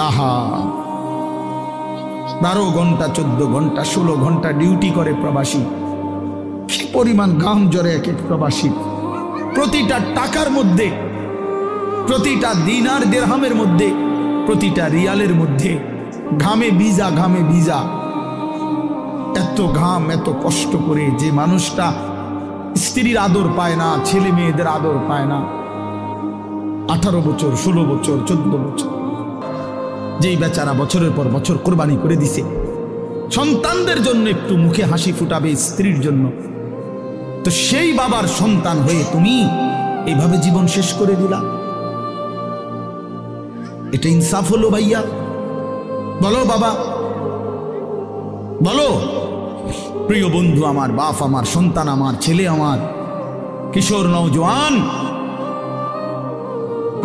আহা 12 ঘন্টা 14 ঘন্টা 16 ঘন্টা ডিউটি করে প্রবাসী, কি পরিমাণ ঘাম ঝরে এক এক প্রবাসী। প্রতিটা টাকার মধ্যে, প্রতিটা দিনার দিরহামের মধ্যে, প্রতিটা রিয়ালের মধ্যে ঘামে ভিজা, ঘামে ভিজা। এত ঘাম, এত কষ্ট করে যে মানুষটা স্ত্রীর আদর পায় না, ছেলে মেয়েদের আদর পায় না, 18 বছর 16 বছর 14 বছর, যেই বেচারা বছরের পর বছর কোরবানি করে দিছে সন্তানদের জন্য, একটু মুখে হাসি ফুটাবে স্ত্রীর জন্য, তো সেই বাবার সন্তান হয়ে তুমি এইভাবে জীবন শেষ করে দিলা। এটা ইনসাফ হলো ভাইয়া? বলো বাবা, বলো। প্রিয় বন্ধু আমার, বাপ আমার, সন্তান আমার, ছেলে আমার, কিশোর নওজোয়ান,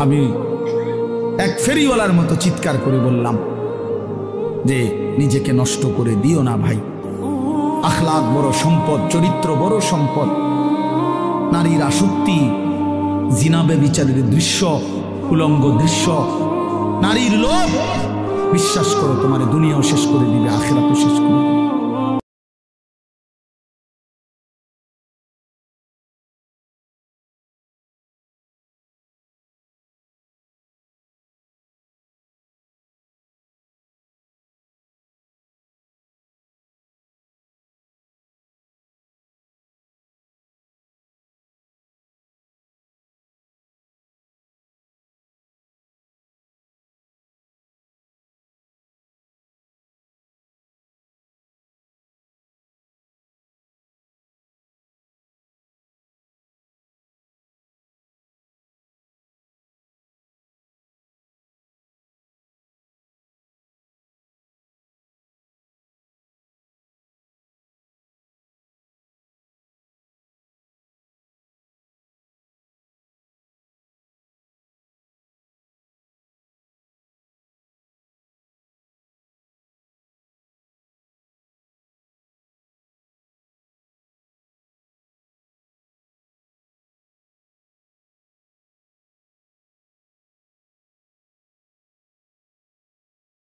আমি এক ফেরিওয়ালার মতো চিৎকার করে বললাম যে নিজেকে নষ্ট করে দিও না ভাই। আখলাক বড় সম্পদ, চরিত্র বড় সম্পদ। নারীর আসক্তি, জিনা ব্যভিচারের দৃশ্য, উলঙ্গ দৃশ্য, নারীর লোভ, বিশ্বাস করো তোমার দুনিয়াও শেষ করে দিবে, আখিরাতও শেষ করে দিবে।